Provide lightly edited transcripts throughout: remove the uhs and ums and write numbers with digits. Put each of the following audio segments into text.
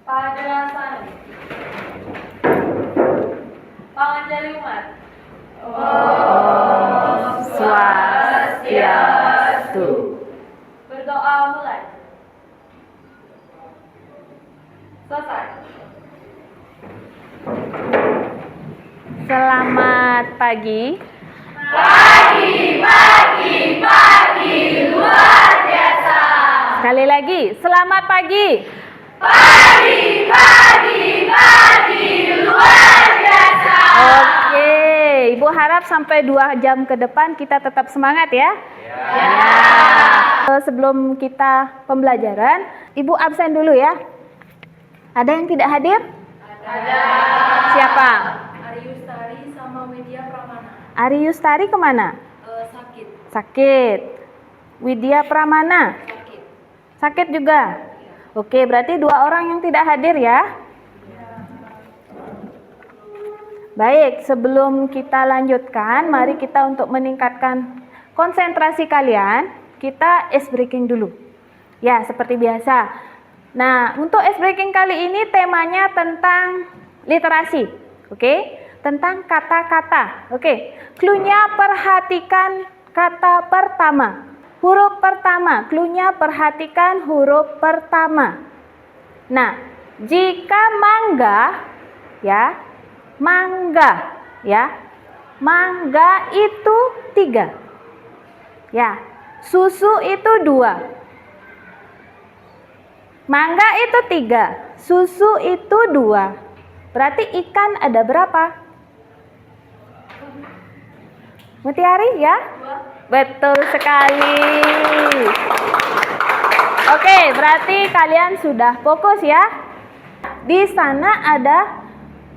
Paderasan. Panganjali umat. Om Swastiastu. Berdoa mulai. Selesai. Selamat pagi. Pagi, luar biasa. Sekali lagi, selamat pagi. Pagi, luar biasa. Oke, Ibu harap sampai 2 jam ke depan kita tetap semangat ya. Sebelum kita pembelajaran, Ibu absen dulu ya. Ada yang tidak hadir? Ada. Siapa? Ari Yustari sama Widya Pramana. Ari Yustari kemana? Sakit. Sakit. Widya Pramana? Sakit. Sakit juga? Oke, berarti 2 orang yang tidak hadir ya. Baik, sebelum kita lanjutkan, mari kita untuk meningkatkan konsentrasi kalian, kita ice breaking dulu. Ya, seperti biasa. Nah, untuk ice breaking kali ini temanya tentang literasi. Oke? Tentang kata-kata. Oke. Cluenya perhatikan kata pertama. Huruf pertama. Cluenya perhatikan huruf pertama. Nah, jika mangga ya, mangga ya. Mangga itu 3. Ya. Susu itu 2. Mangga itu 3. Susu itu 2. Berarti ikan ada berapa? Mutiari ya? 2. Betul sekali. Oke, berarti kalian sudah fokus ya. Di sana ada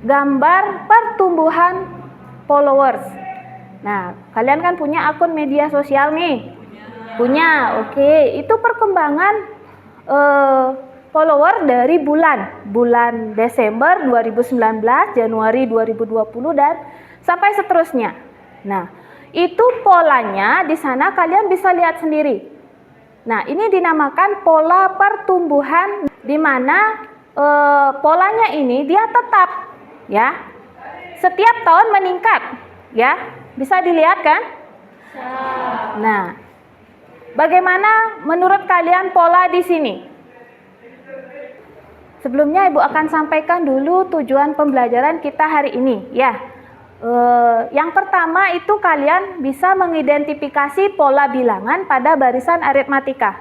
gambar pertumbuhan followers. Nah, kalian kan punya akun media sosial nih? Punya. Oke, itu perkembangan follower dari bulan Desember 2019, Januari 2020 dan sampai seterusnya. Nah, itu polanya di sana kalian bisa lihat sendiri. Nah, ini dinamakan pola pertumbuhan, di mana polanya ini dia tetap ya. Setiap tahun meningkat ya. Bisa dilihat kan? Nah, bagaimana menurut kalian pola di sini? Sebelumnya Ibu akan sampaikan dulu tujuan pembelajaran kita hari ini ya. Yang pertama itu kalian bisa mengidentifikasi pola bilangan pada barisan aritmatika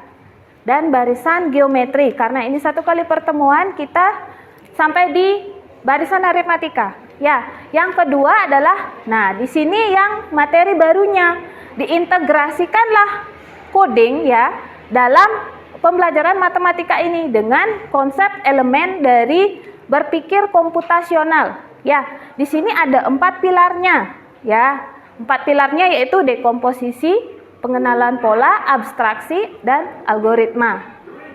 dan barisan geometri, karena ini 1 kali pertemuan kita sampai di barisan aritmatika. Ya, yang kedua adalah, nah di sini yang materi barunya, diintegrasikanlah coding ya dalam pembelajaran matematika ini dengan konsep elemen dari berpikir komputasional. Ya, di sini ada 4 pilarnya. Ya, 4 pilarnya yaitu dekomposisi, pengenalan pola, abstraksi, dan algoritma.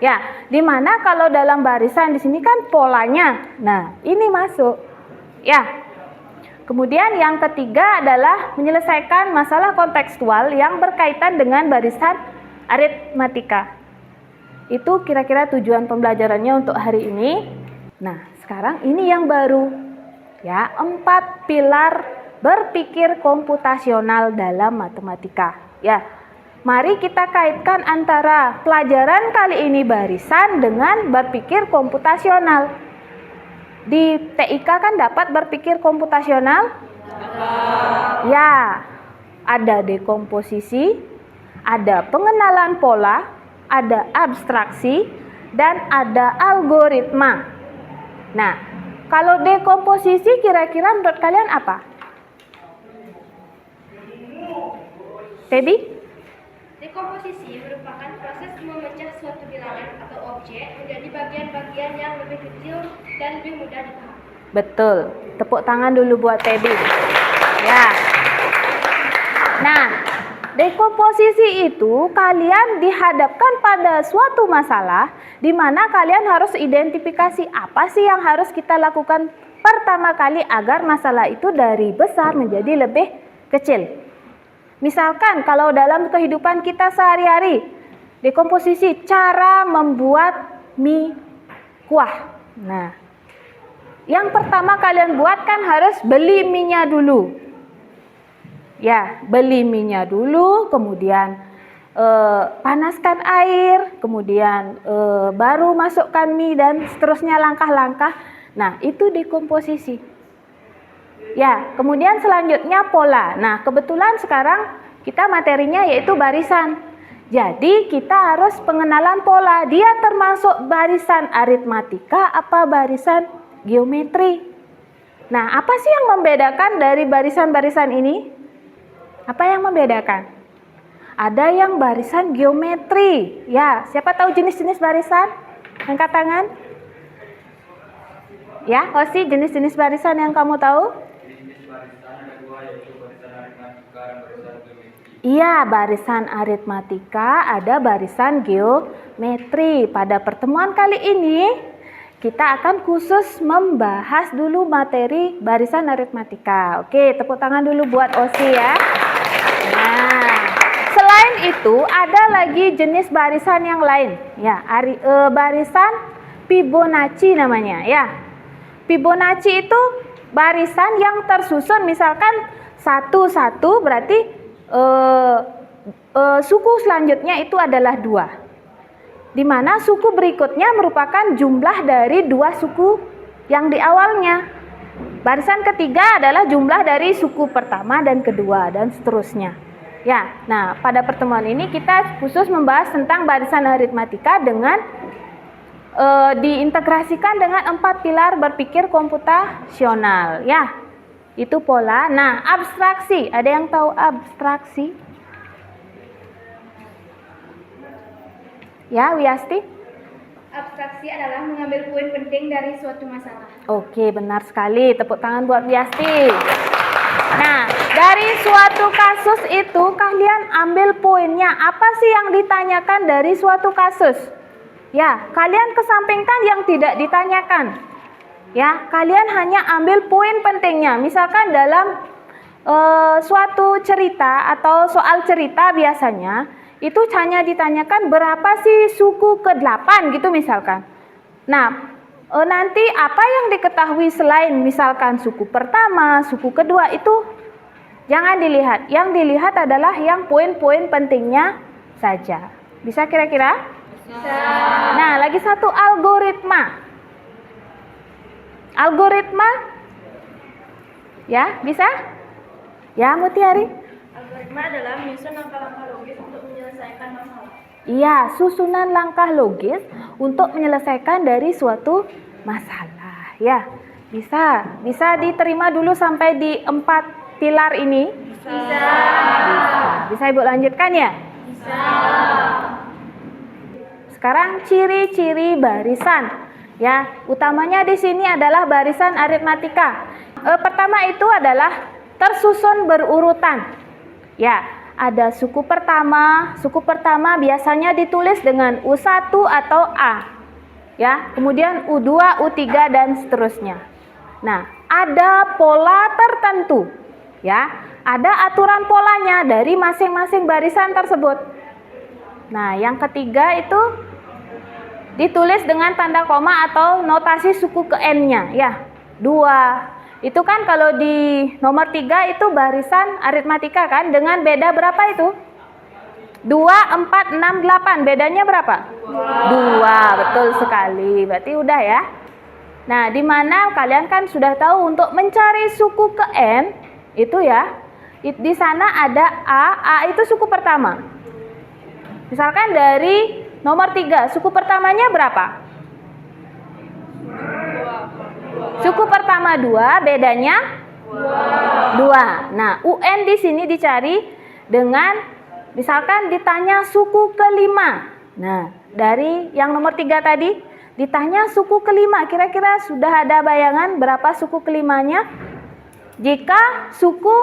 Ya, di mana kalau dalam barisan di sini kan polanya. Nah, ini masuk. Ya. Kemudian yang ketiga adalah menyelesaikan masalah kontekstual yang berkaitan dengan barisan aritmatika. Itu kira-kira tujuan pembelajarannya untuk hari ini. Nah, sekarang ini yang baru. Ya, 4 pilar berpikir komputasional dalam matematika. Ya, mari kita kaitkan antara pelajaran kali ini barisan dengan berpikir komputasional. Di TIK kan dapat berpikir komputasional? Ya, ada dekomposisi, ada pengenalan pola, ada abstraksi, dan ada algoritma. Nah, kalau dekomposisi kira-kira menurut kalian apa? Tebi? Dekomposisi merupakan proses memecah suatu bilangan atau objek menjadi bagian-bagian yang lebih kecil dan lebih mudah dipahami. Betul. Tepuk tangan dulu buat Tebi. Ya. Nah, dekomposisi itu kalian dihadapkan pada suatu masalah di mana kalian harus identifikasi apa sih yang harus kita lakukan pertama kali agar masalah itu dari besar menjadi lebih kecil. Misalkan kalau dalam kehidupan kita sehari-hari, dekomposisi cara membuat mie kuah. Nah, yang pertama kalian buat kan harus beli minyak dulu. Ya, beli minyak dulu, kemudian panaskan air, kemudian baru masukkan mie dan seterusnya langkah-langkah. Nah, itu dekomposisi. Ya, kemudian selanjutnya pola. Nah, kebetulan sekarang kita materinya yaitu barisan. Jadi kita harus pengenalan pola. Dia termasuk barisan aritmatika apa barisan geometri? Nah, apa sih yang membedakan dari barisan-barisan ini? Apa yang membedakan? Ada yang barisan geometri. Ya, siapa tahu jenis-jenis barisan? Angkat tangan. Ya, Osi, jenis-jenis barisan yang kamu tahu? Iya, barisan aritmatika, ada barisan geometri. Pada pertemuan kali ini, kita akan khusus membahas dulu materi barisan aritmatika. Oke, tepuk tangan dulu buat Osi ya. Nah, selain itu, ada lagi jenis barisan yang lain. Ya, barisan Fibonacci namanya. Ya, Fibonacci itu barisan yang tersusun, misalkan 1-1 berarti suku selanjutnya itu adalah 2, di mana suku berikutnya merupakan jumlah dari 2 suku yang di awalnya. Barisan ketiga adalah jumlah dari suku pertama dan kedua dan seterusnya. Ya, nah pada pertemuan ini kita khusus membahas tentang barisan aritmatika dengan diintegrasikan dengan 4 pilar berpikir komputasional. Ya. Itu pola. Nah, abstraksi. Ada yang tahu abstraksi? Ya, Wiasti? Abstraksi adalah mengambil poin penting dari suatu masalah. Oke, benar sekali. Tepuk tangan buat Wiasti. Nah, dari suatu kasus itu kalian ambil poinnya. Apa sih yang ditanyakan dari suatu kasus? Ya, kalian kesampingkan yang tidak ditanyakan. Ya, kalian hanya ambil poin pentingnya. Misalkan dalam suatu cerita atau soal cerita biasanya itu hanya ditanyakan berapa sih suku ke-8 gitu misalkan. Nah, nanti apa yang diketahui selain misalkan suku pertama, suku kedua itu jangan dilihat. Yang dilihat adalah yang poin-poin pentingnya saja. Bisa kira-kira? Bisa. Nah, lagi satu algoritma. Algoritma? Ya, bisa? Ya, Mutiari? Algoritma adalah menyusun langkah-langkah logis untuk menyelesaikan masalah. Iya, susunan langkah logis untuk menyelesaikan dari suatu masalah. Ya, bisa. Bisa diterima dulu sampai di 4 pilar ini? Bisa. Bisa Ibu lanjutkan ya? Bisa. Sekarang ciri-ciri barisan. Ya, utamanya di sini adalah barisan aritmatika. Pertama itu adalah tersusun berurutan. Ya, ada suku pertama. Suku pertama biasanya ditulis dengan U1 atau A. Ya, kemudian U2, U3 dan seterusnya. Nah, ada pola tertentu. Ya, ada aturan polanya dari masing-masing barisan tersebut. Nah, yang ketiga itu ditulis dengan tanda koma atau notasi suku ke N-nya. Ya, 2. Itu kan kalau di nomor 3 itu barisan aritmatika kan, dengan beda berapa itu? 2, 4, 6, 8. Bedanya berapa? 2. Betul sekali. Berarti udah ya. Nah, di mana kalian kan sudah tahu untuk mencari suku ke N itu ya, di sana ada A. A itu suku pertama. Misalkan dari nomor 3, suku pertamanya berapa? 2. Suku pertama 2, bedanya 2. Nah, UN di sini dicari dengan misalkan ditanya suku kelima. Nah, dari yang nomor 3 tadi ditanya suku kelima. Kira-kira sudah ada bayangan berapa suku kelimanya? Jika suku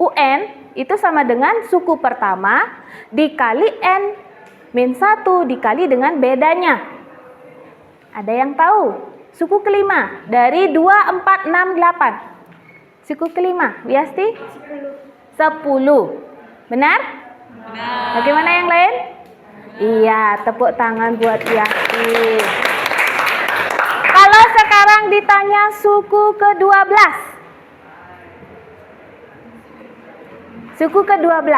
UN itu sama dengan suku pertama dikali N min 1 dikali dengan bedanya. Ada yang tahu? Suku kelima dari 2, 4, 6, 8. Suku kelima, Wiasti? 10. Benar? Benar. Bagaimana yang lain? Iya, tepuk tangan buat Wiasti. Kalau ditanya suku ke-12. Suku ke-12.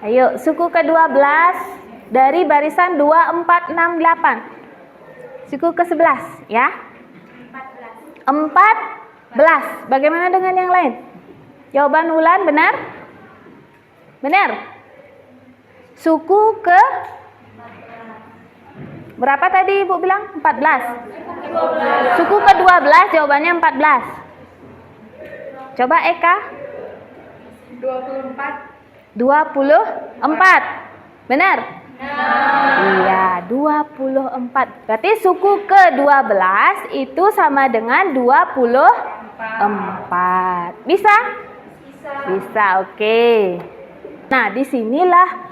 Ayo, suku ke-12 dari barisan 2, 4, 6, 8. Suku ke-11 ya. 14. Bagaimana dengan yang lain? Jawaban Wulan benar? Benar. Suku ke berapa tadi Ibu bilang? 14. Suku ke-12 jawabannya 14. Coba Eka. 24. Benar? Iya, 24. Berarti suku ke-12 itu sama dengan 24. Bisa? Bisa, oke. Nah, disinilah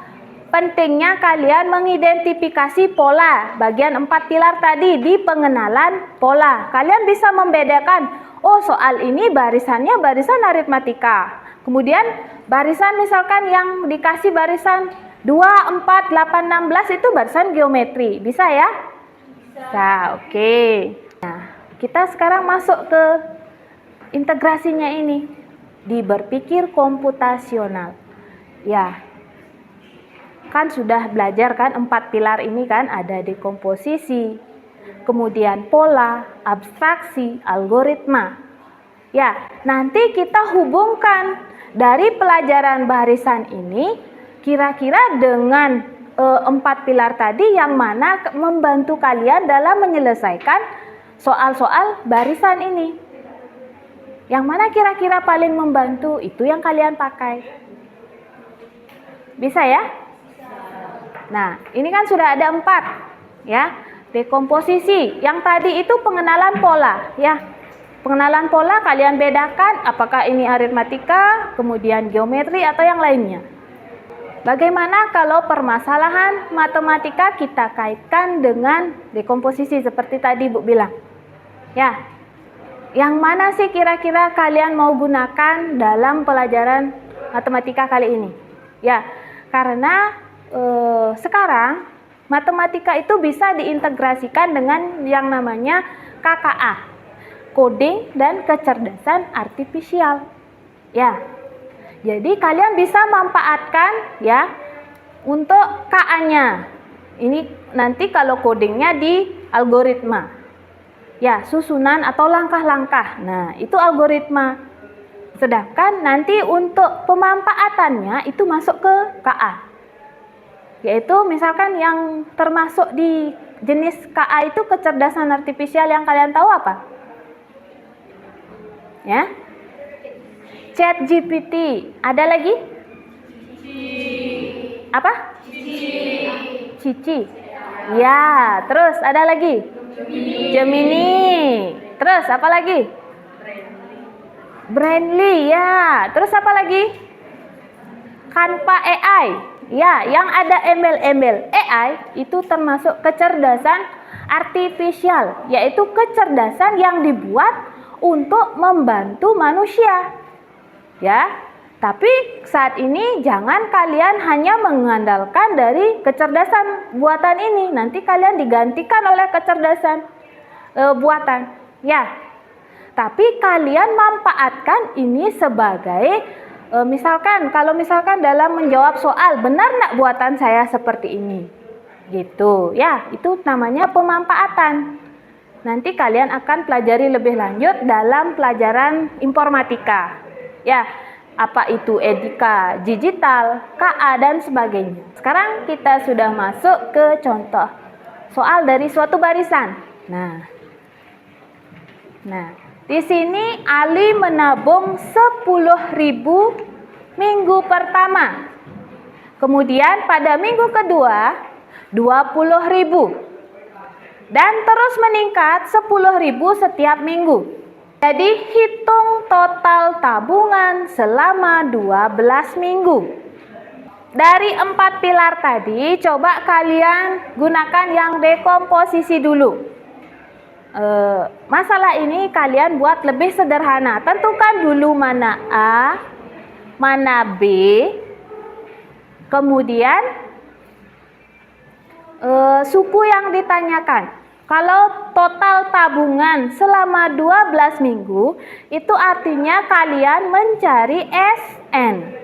pentingnya kalian mengidentifikasi pola. Bagian 4 pilar tadi di pengenalan pola. Kalian bisa membedakan, oh soal ini barisannya barisan aritmatika. Kemudian barisan misalkan yang dikasih barisan 2, 4, 8, 16 itu barisan geometri. Bisa ya? Bisa, oke. Nah, kita sekarang masuk ke integrasinya ini. Di berpikir komputasional. Ya, kan sudah belajar kan 4 pilar ini kan, ada dekomposisi, kemudian pola, abstraksi, algoritma. Ya, nanti kita hubungkan dari pelajaran barisan ini kira-kira dengan 4 pilar tadi yang mana membantu kalian dalam menyelesaikan soal-soal barisan ini. Yang mana kira-kira paling membantu, itu yang kalian pakai. Bisa ya? Nah, ini kan sudah ada 4 ya. Dekomposisi, yang tadi itu pengenalan pola ya. Pengenalan pola kalian bedakan apakah ini aritmatika, kemudian geometri atau yang lainnya. Bagaimana kalau permasalahan matematika kita kaitkan dengan dekomposisi seperti tadi Bu bilang? Ya. Yang mana sih kira-kira kalian mau gunakan dalam pelajaran matematika kali ini? Ya, karena sekarang matematika itu bisa diintegrasikan dengan yang namanya KKA, coding dan kecerdasan artifisial. Ya, jadi kalian bisa manfaatkan ya untuk KA-nya. Ini nanti kalau codingnya di algoritma. Ya, susunan atau langkah-langkah. Nah, itu algoritma. Sedangkan nanti untuk pemanfaatannya itu masuk ke KA. Yaitu misalkan yang termasuk di jenis KA itu kecerdasan artifisial yang kalian tahu apa? Ya. ChatGPT. Ada lagi? Apa? Cici. Ya, terus ada lagi? Gemini. Terus apa lagi? Brandly ya. Terus apa lagi? Canva AI. Ya, yang ada embel-embel AI itu termasuk kecerdasan artifisial, yaitu kecerdasan yang dibuat untuk membantu manusia. Ya. Tapi saat ini jangan kalian hanya mengandalkan dari kecerdasan buatan ini. Nanti kalian digantikan oleh kecerdasan buatan. Ya. Tapi kalian manfaatkan ini sebagai kalau misalkan dalam menjawab soal, benar nggak buatan saya seperti ini? Gitu. Ya, itu namanya pemanfaatan. Nanti kalian akan pelajari lebih lanjut dalam pelajaran informatika. Ya. Apa itu etika digital, KA, dan sebagainya. Sekarang kita sudah masuk ke contoh soal dari suatu barisan. Nah, di sini Ali menabung 10.000 minggu pertama. Kemudian pada minggu kedua 20.000. Dan terus meningkat 10.000 setiap minggu. Jadi hitung total tabungan selama 12 minggu. Dari 4 pilar tadi, coba kalian gunakan yang dekomposisi dulu. Masalah ini kalian buat lebih sederhana. Tentukan dulu mana A, mana B, kemudian suku yang ditanyakan. Kalau total tabungan selama 12 minggu, itu artinya kalian mencari SN.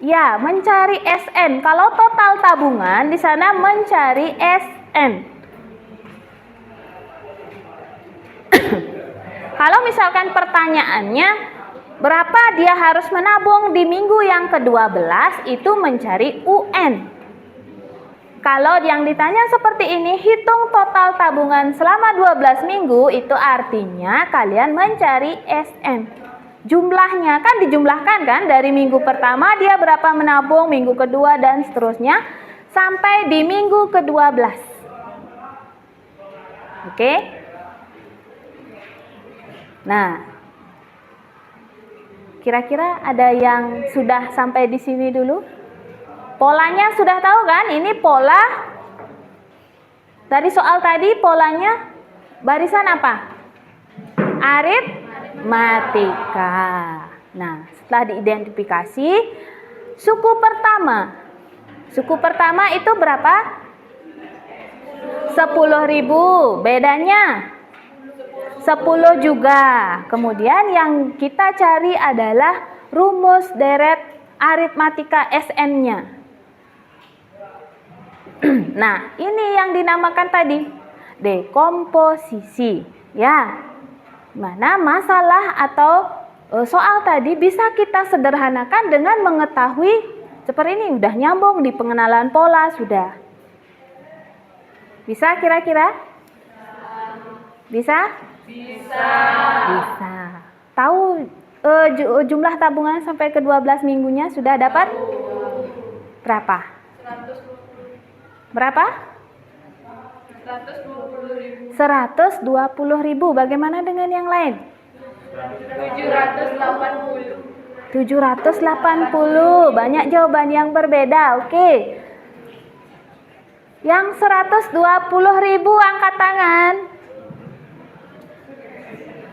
Ya, mencari SN. Kalau total tabungan, di sana mencari SN. Kalau misalkan pertanyaannya, berapa dia harus menabung di minggu yang ke-12, itu mencari UN. Kalau yang ditanya seperti ini, hitung total tabungan selama 12 minggu, itu artinya kalian mencari SN. Jumlahnya kan dijumlahkan kan, dari minggu pertama dia berapa menabung, minggu kedua dan seterusnya, sampai di minggu ke-12. Oke? Nah, kira-kira ada yang sudah sampai di sini dulu? Polanya sudah tahu kan? Ini pola. Dari soal tadi polanya barisan apa? Aritmatika. Nah, setelah diidentifikasi, suku pertama. Suku pertama itu berapa? 10.000. Bedanya 10 juga. Kemudian yang kita cari adalah rumus deret aritmatika SN-nya. Nah, ini yang dinamakan tadi dekomposisi, ya. Mana masalah atau soal tadi bisa kita sederhanakan dengan mengetahui seperti ini, udah nyambung di pengenalan pola sudah. Bisa kira-kira? Bisa? Bisa. Bisa. Tahu jumlah tabungan sampai ke 12 minggunya sudah dapat? Berapa? Berapa? 120.000. Bagaimana dengan yang lain? 780. Banyak jawaban yang berbeda. Oke. Yang 120.000 angkat tangan.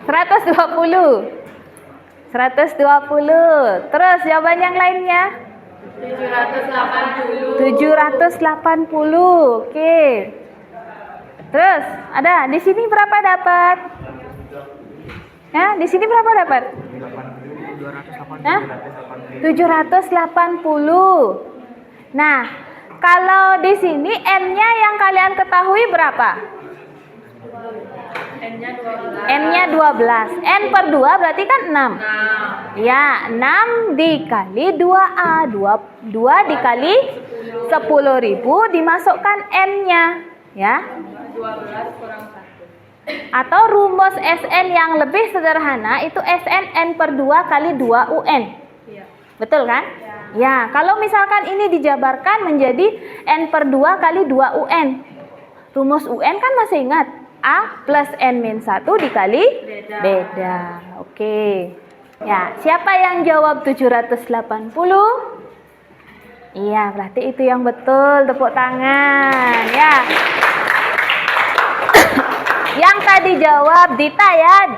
120. Terus jawaban yang lainnya? 780. Oke. Terus ada di sini berapa dapat? Ya, di sini berapa dapat? 780. Nah, kalau di sini N-nya yang kalian ketahui berapa? N-nya 12. N per 2 berarti kan 6. Ya, 6 dikali 2A. 2 dikali 10.000 dimasukkan N-nya. Ya. 12 kurang 1. Atau rumus SN yang lebih sederhana itu SN N per 2 kali 2 UN. Betul kan? Ya, kalau misalkan ini dijabarkan menjadi N per 2 kali 2 UN. Rumus UN kan masih ingat? A plus N min 1 dikali beda. Oke. Ya, siapa yang jawab 780? Iya, berarti itu yang betul. Tepuk tangan. Ya. Yang tadi jawab Dita ya.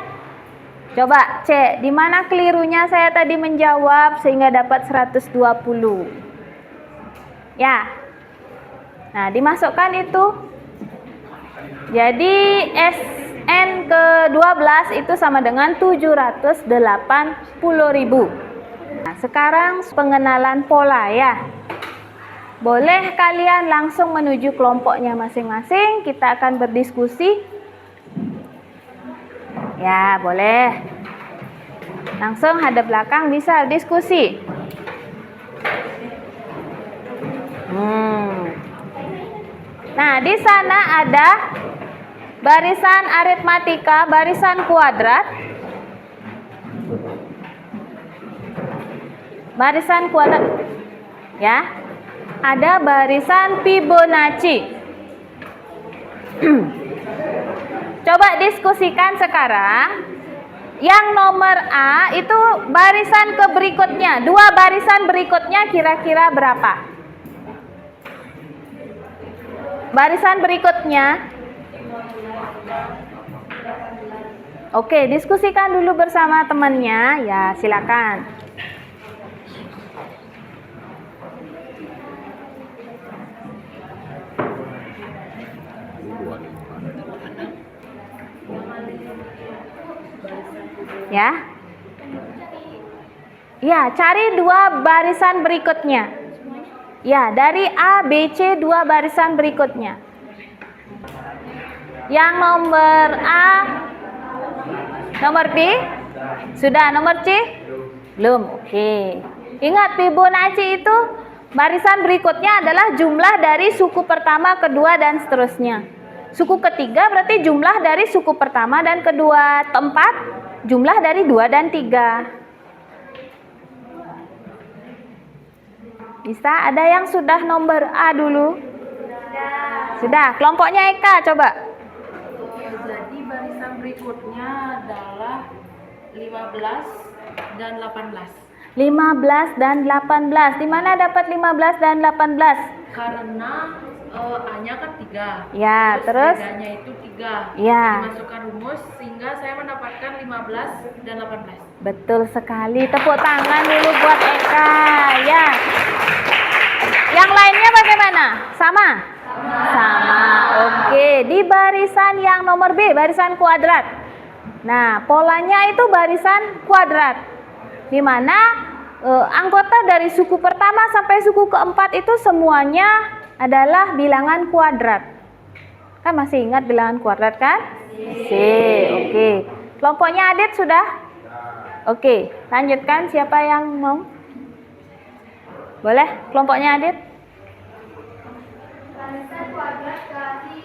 Coba cek, di mana kelirunya saya tadi menjawab sehingga dapat 120. Ya. Nah, dimasukkan itu. Jadi SN ke-12 itu sama dengan 780.000. Nah, sekarang pengenalan pola ya. Boleh kalian langsung menuju kelompoknya masing-masing. Kita akan berdiskusi. Ya, boleh. Langsung hadap belakang bisa diskusi. Nah, di sana ada barisan aritmatika, barisan kuadrat. Barisan kuadrat. Ya. Ada barisan Fibonacci. Coba diskusikan sekarang. Yang nomor A itu barisan ke berikutnya. 2 barisan berikutnya kira-kira berapa? Barisan berikutnya. Oke, diskusikan dulu bersama temannya. Ya, silakan. Ya. Ya, cari dua barisan berikutnya. Ya, dari A, B, C, dua barisan berikutnya. Yang nomor A, nomor B, sudah, nomor C? Belum, oke. Ingat Fibonacci itu barisan berikutnya adalah jumlah dari suku pertama, kedua, dan seterusnya. Suku ketiga berarti jumlah dari suku pertama dan kedua. Keempat, jumlah dari 2 dan 3. Bisa, ada yang sudah nomor A dulu? Sudah, kelompoknya Eka coba. Jadi barisan berikutnya adalah 15 dan 18. 15 dan 18. Di mana dapat 15 dan 18? Karena A-nya kan 3. Ya, terus? Bedanya itu 3. Ya. Dimasukkan rumus sehingga saya mendapatkan 15 dan 18. Betul sekali. Tepuk tangan dulu buat Eka. Ya. Yang lainnya bagaimana? Sama? Sama. Oke, di barisan yang nomor B, barisan kuadrat. Nah, polanya itu barisan kuadrat. Di mana anggota dari suku pertama sampai suku keempat itu semuanya adalah bilangan kuadrat. Kan masih ingat bilangan kuadrat kan? Oke. Kelompoknya Adit sudah? Oke, lanjutkan. Siapa yang mau? Boleh, kelompoknya Adit? Barisan kuadrat dari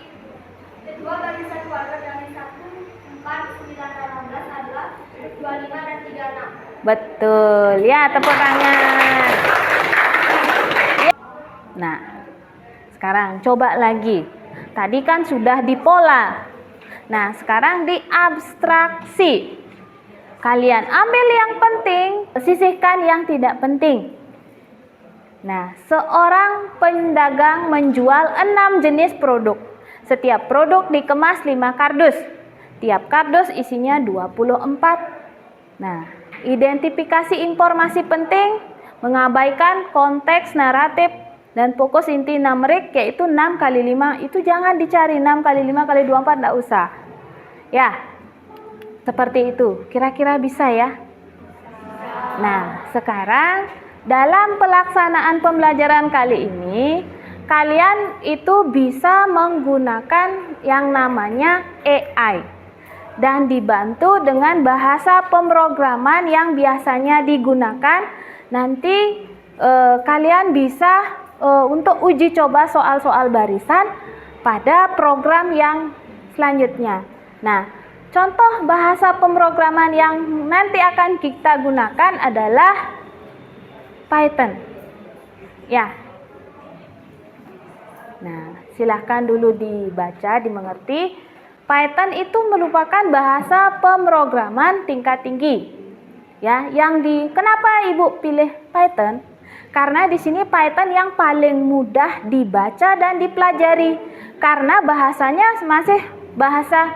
kedua barisan kuadrat dari 1, 4, 9, dan 16 adalah 25 dan 36. Betul, ya, tepuk tangan. Nah, sekarang coba lagi. Tadi kan sudah di pola. Nah, sekarang di abstraksi. Kalian ambil yang penting, sisihkan yang tidak penting. Nah, seorang pedagang menjual 6 jenis produk. Setiap produk dikemas 5 kardus. Tiap kardus isinya 24. Nah, identifikasi informasi penting, mengabaikan konteks naratif, dan fokus inti numerik yaitu 6 kali 5. Itu jangan dicari 6 kali 5 kali 24, enggak usah. Ya, seperti itu. Kira-kira bisa ya? Nah, sekarang dalam pelaksanaan pembelajaran kali ini, kalian itu bisa menggunakan yang namanya AI dan dibantu dengan bahasa pemrograman yang biasanya digunakan. Nanti kalian bisa untuk uji coba soal-soal barisan pada program yang selanjutnya. Nah, contoh bahasa pemrograman yang nanti akan kita gunakan adalah Python. Ya. Nah, silahkan dulu dibaca, dimengerti. Python itu merupakan bahasa pemrograman tingkat tinggi. Ya, kenapa Ibu pilih Python? Karena di sini Python yang paling mudah dibaca dan dipelajari. Karena bahasanya masih bahasa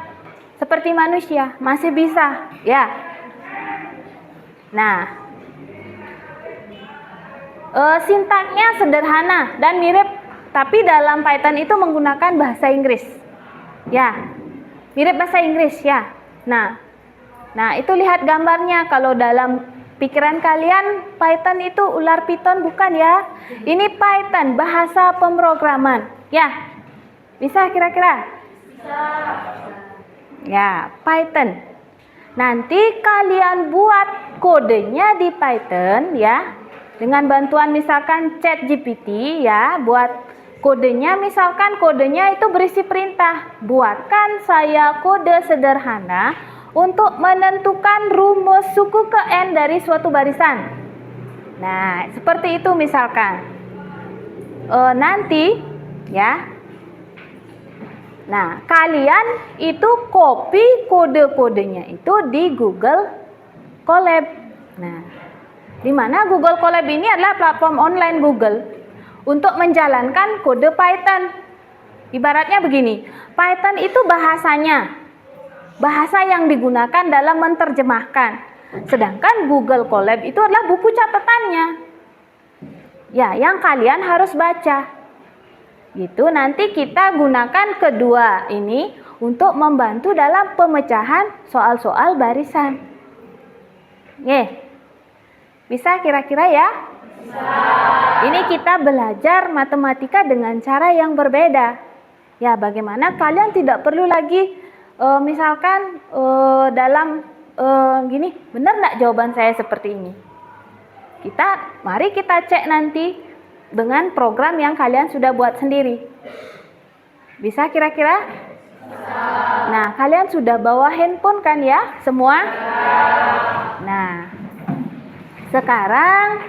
seperti manusia, masih bisa, ya. Nah, sintaknya sederhana dan mirip, tapi dalam Python itu menggunakan bahasa Inggris. Ya, mirip bahasa Inggris ya. Nah, itu lihat gambarnya. Kalau dalam pikiran kalian Python itu ular piton, bukan ya? Ini Python, bahasa pemrograman. Ya, bisa kira-kira? Bisa. Ya, Python. Nanti kalian buat kodenya di Python ya. Dengan bantuan misalkan ChatGPT ya, buat kodenya, misalkan kodenya itu berisi perintah. Buatkan saya kode sederhana untuk menentukan rumus suku ke N dari suatu barisan. Nah, seperti itu misalkan. Nanti ya. Nah, kalian itu copy kode-kodenya itu di Google Colab. Nah, di mana Google Colab ini adalah platform online Google untuk menjalankan kode Python. Ibaratnya begini, Python itu bahasa yang digunakan dalam menerjemahkan. Sedangkan Google Colab itu adalah buku catatannya. Ya, yang kalian harus baca. Gitu, nanti kita gunakan kedua ini untuk membantu dalam pemecahan soal-soal barisan. Bisa kira-kira ya? Bisa. Ini kita belajar matematika dengan cara yang berbeda. Ya, bagaimana kalian tidak perlu lagi misalkan dalam gini, benar nggak jawaban saya seperti ini? Mari kita cek nanti dengan program yang kalian sudah buat sendiri. Bisa kira-kira? Bisa. Nah, kalian sudah bawa handphone kan ya, semua? Nah, sekarang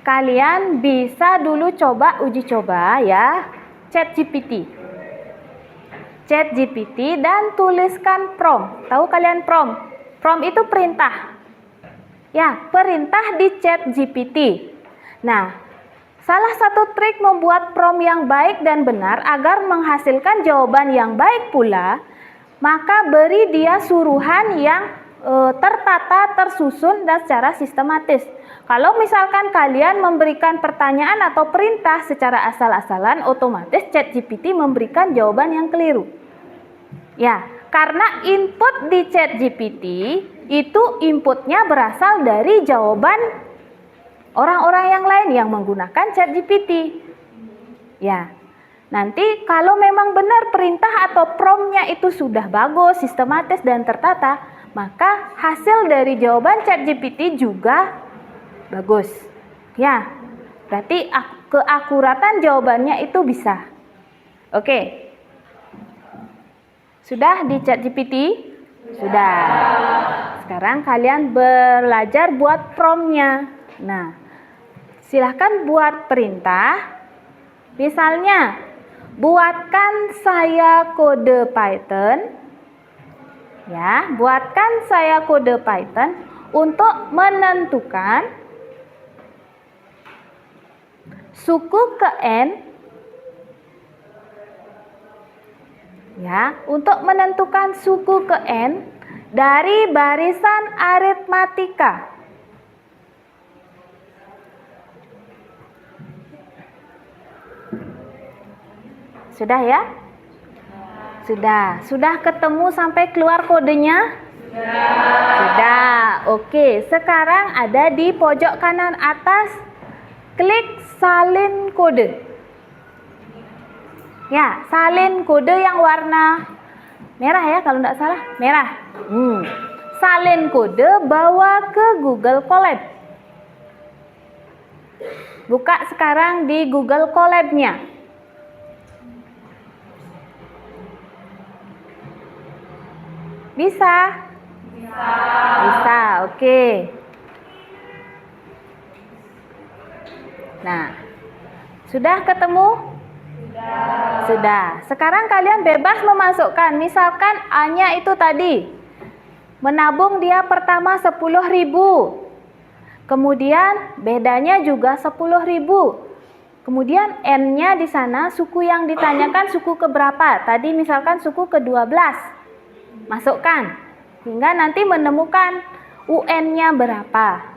kalian bisa dulu coba uji coba ya, ChatGPT. ChatGPT dan tuliskan prompt. Tahu kalian prompt? Prompt itu perintah. Ya, perintah di ChatGPT. Nah, salah satu trik membuat prompt yang baik dan benar agar menghasilkan jawaban yang baik pula, maka beri dia suruhan yang tertata, tersusun, dan secara sistematis. Kalau misalkan kalian memberikan pertanyaan atau perintah secara asal-asalan, otomatis ChatGPT memberikan jawaban yang keliru. Ya, karena input di ChatGPT itu inputnya berasal dari jawaban orang-orang yang lain yang menggunakan ChatGPT. Ya, nanti kalau memang benar perintah atau promptnya itu sudah bagus, sistematis dan tertata, maka hasil dari jawaban ChatGPT juga bagus. Ya, berarti keakuratan jawabannya itu bisa. Oke. Sudah di ChatGPT? Sudah. Sekarang kalian belajar buat promptnya. Nah, silahkan buat perintah. Misalnya, buatkan saya kode Python. Ya, buatkan saya kode Python untuk menentukan suku ke N. Ya, untuk menentukan suku ke N dari barisan aritmatika. Sudah ya? Sudah ketemu sampai keluar kodenya? Sudah. Oke, sekarang ada di pojok kanan atas, klik salin kode. Ya, salin kode yang warna merah ya, kalau tidak salah, merah. Salin kode bawa ke Google Colab. Buka sekarang di Google Colab-nya. Bisa? Bisa, oke. Nah, sudah ketemu? Sudah. Sekarang kalian bebas memasukkan. Misalkan A-nya itu tadi. Menabung dia pertama 10.000. Kemudian bedanya juga 10.000. Kemudian N-nya di sana, suku yang ditanyakan suku keberapa? Tadi misalkan suku ke-12. Masukkan. Hingga nanti menemukan UN-nya berapa.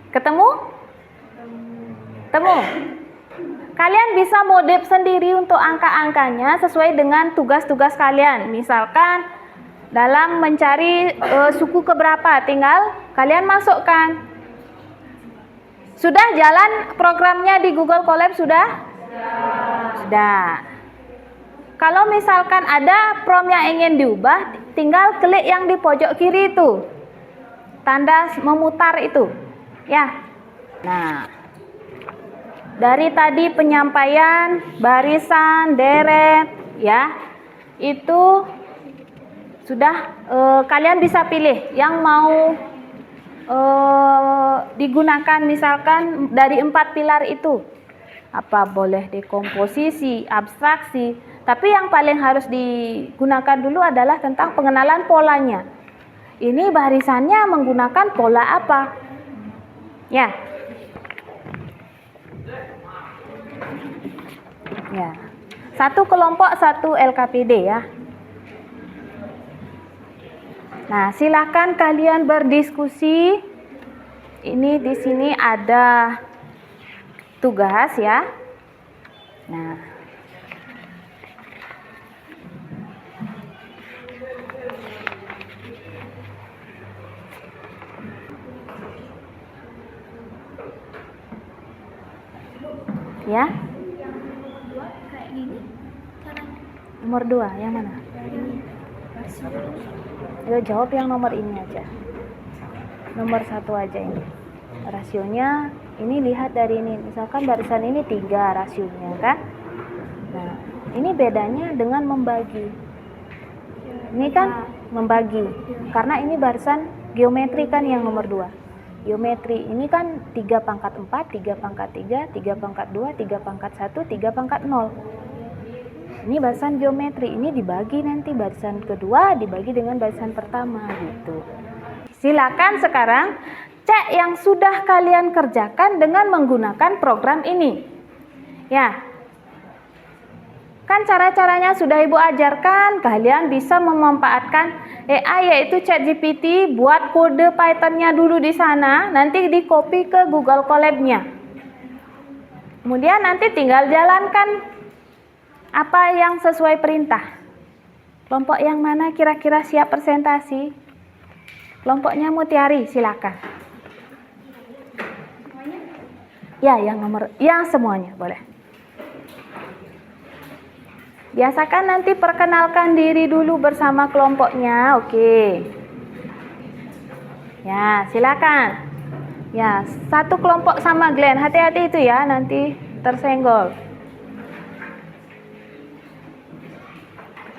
Ketemu? Temu. Kalian bisa modif sendiri untuk angka-angkanya sesuai dengan tugas-tugas kalian. Misalkan dalam mencari suku keberapa, tinggal kalian masukkan. Sudah jalan programnya di Google Colab sudah? Sudah. Kalau misalkan ada prompt yang ingin diubah, tinggal klik yang di pojok kiri itu. Tanda memutar itu. Ya. Nah, dari tadi penyampaian, barisan, deret, ya, itu sudah kalian bisa pilih yang mau digunakan misalkan dari 4 pilar itu. Apa boleh dekomposisi, abstraksi, tapi yang paling harus digunakan dulu adalah tentang pengenalan polanya. Ini barisannya menggunakan pola apa? Ya. Ya. Satu kelompok, satu LKPD ya. Nah, silakan kalian berdiskusi. Ini di sini ada tugas ya. Nah, Ya, Yang nomor 2 kayak gini. Caranya. nomor 2 yang mana? Ini. Rasio. Ayo jawab yang nomor ini aja. Nomor 1 aja ini. Rasionya ini lihat dari ini. Misalkan barisan ini 3 rasionya kan. Nah, ini bedanya dengan membagi. Ini kan membagi. Karena ini barisan geometri kan yang nomor 2. Geometri ini kan 3 pangkat 4, 3 pangkat 3, 3 pangkat 2, 3 pangkat 1, 3 pangkat 0. Ini barisan geometri, ini dibagi nanti barisan kedua dibagi dengan barisan pertama gitu. Silakan sekarang cek yang sudah kalian kerjakan dengan menggunakan program ini. Ya. Kan cara-caranya sudah Ibu ajarkan, kalian bisa memanfaatkan AI yaitu ChatGPT, buat kode Python-nya dulu di sana, nanti di-copy ke Google Colab-nya. Kemudian nanti tinggal jalankan apa yang sesuai perintah. Kelompok yang mana kira-kira siap presentasi? Kelompoknya Mutiari, silakan. Ya, yang semuanya boleh. Biasakan nanti perkenalkan diri dulu bersama kelompoknya, oke. Ya, silakan. Ya, satu kelompok sama Glenn, hati-hati itu ya, nanti tersenggol.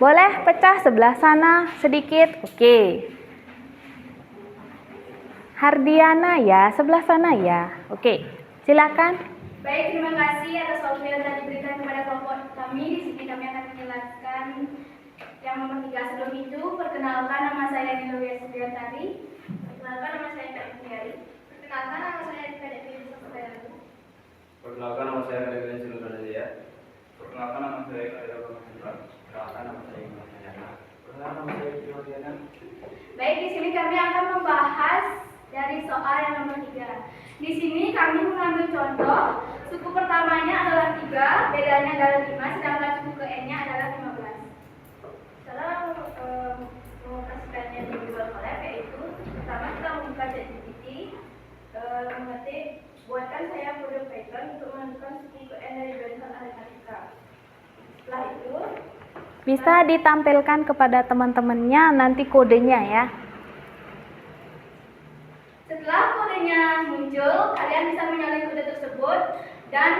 Boleh pecah sebelah sana sedikit, oke. Hardiana ya, sebelah sana ya, oke. Silakan. Baik, terima kasih atas waktu yang telah diberikan kepada kelompok kami. Di sini kami akan menjelaskan yang nomor 3. Sebelum itu, perkenalkan nama saya Nilo Sudiantari. Perkenalkan nama saya Kak Mutiari. Perkenalkan nama saya Kadek Fili Sosodaya. Perkenalkan nama saya Kadek Silvania. Perkenalkan nama saya Kadek Bapak. Perkenalkan nama saya Iman Hayana. Perkenalkan nama saya Iman Hayana. Baik, di sini kami akan membahas dari soal yang nomor 3. Di sini kami mengambil contoh, suku pertamanya adalah 3, bedanya adalah 5, sedangkan suku ke N-nya adalah 15. Setelah mengoperasikannya di Google Colab, yaitu pertama kita membuka ChatGPT, mengetik, buatkan saya kode Python untuk menentukan suku ke N dari barisan aritmatika. Setelah itu, Bisa ditampilkan kepada teman-temannya nanti kodenya ya. setelah kodenya muncul, kalian bisa menyalin kode tersebut dan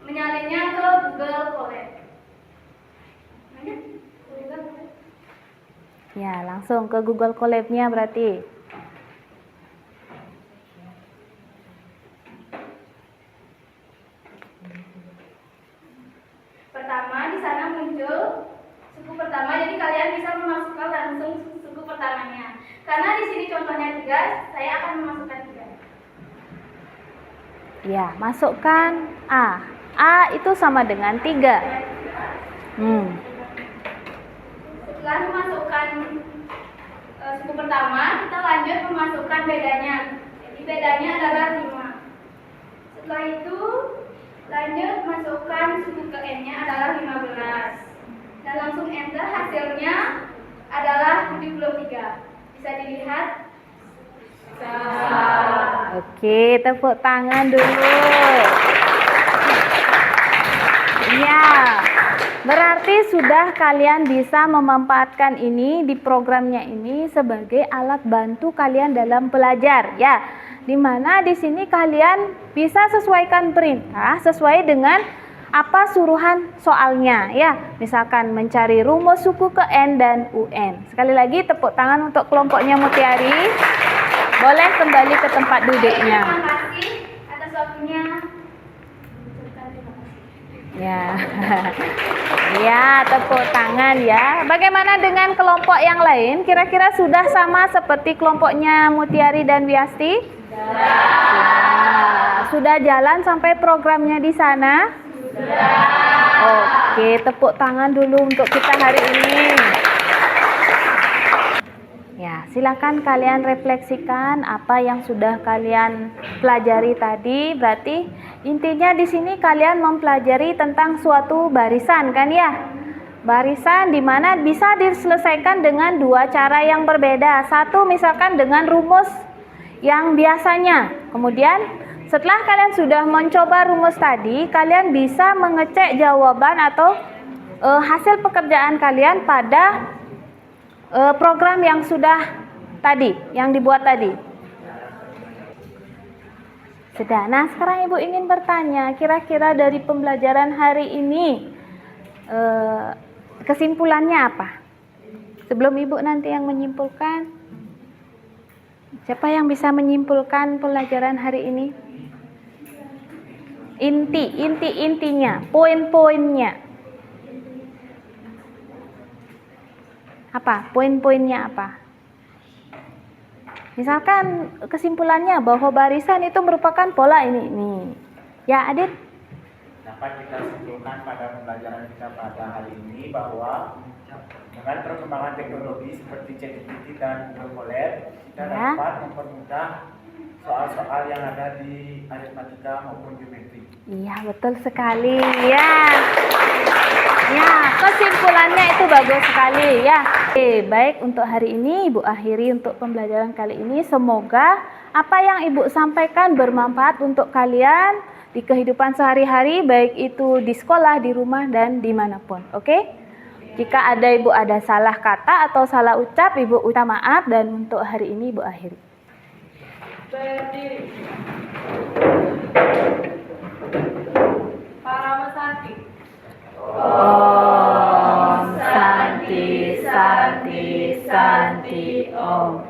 menyalinnya ke Google Colab. Mana? Google Colab. Ya, langsung ke Google Colab-nya berarti. Pertama, di sana muncul suku pertama, jadi kalian bisa memasukkan langsung suku pertamanya. Karena di sini contohnya 3, saya akan memasukkan 3. Ya, masukkan A. A itu sama dengan 3. Setelah memasukkan suku pertama, kita lanjut memasukkan bedanya. Jadi bedanya adalah 5. Setelah itu, lanjut masukkan suku ke N-nya adalah 15. Dan langsung enter, hasilnya adalah 73. Bisa dilihat. Oke, tepuk tangan dulu. Ya, berarti sudah kalian bisa memanfaatkan ini di programnya ini sebagai alat bantu kalian dalam belajar ya. Dimana di sini kalian bisa sesuaikan perintah sesuai dengan apa suruhan soalnya ya. Misalkan mencari rumus suku ke N dan UN. Sekali lagi tepuk tangan untuk kelompoknya Mutiari. Boleh kembali ke tempat duduknya. Terima kasih atas waktunya. Ya. Ya, tepuk tangan ya. Bagaimana dengan kelompok yang lain? Kira-kira sudah sama seperti kelompoknya Mutiari dan Wiasti? Sudah jalan sampai programnya di sana? Oke, tepuk tangan dulu untuk kita hari ini. Ya, silakan kalian refleksikan apa yang sudah kalian pelajari tadi. Berarti intinya di sini kalian mempelajari tentang suatu barisan kan ya? Barisan di mana bisa diselesaikan dengan 2 cara yang berbeda. Satu misalkan dengan rumus yang biasanya. Kemudian Setelah kalian sudah mencoba rumus tadi, kalian bisa mengecek jawaban atau hasil pekerjaan kalian pada program yang sudah tadi, yang dibuat tadi. Sudah. Nah, sekarang Ibu ingin bertanya, kira-kira dari pembelajaran hari ini kesimpulannya apa? Sebelum Ibu nanti yang menyimpulkan, siapa yang bisa menyimpulkan pelajaran hari ini? Intinya, poin-poinnya. Apa? Poin-poinnya apa? Misalkan kesimpulannya bahwa barisan itu merupakan pola ini. Ya, Adit? Dapat kita simpulkan pada pembelajaran kita pada hari ini bahwa dengan perkembangan teknologi seperti ChatGPT dan Google Colab, kita Ya. dapat mempermudah soal-soal yang ada di aritmatika maupun geometri. Iya, betul sekali. Ya, kesimpulannya itu bagus sekali ya. Oke, baik untuk hari ini Ibu akhiri untuk pembelajaran kali ini. Semoga apa yang Ibu sampaikan bermanfaat untuk kalian di kehidupan sehari-hari, baik itu di sekolah, di rumah, dan dimanapun. Oke? Jika ada Ibu ada salah kata atau salah ucap, Ibu ucap maaf, dan untuk hari ini Ibu akhiri. Berdiri. Para Santi. Om Santi Santi Santi Om.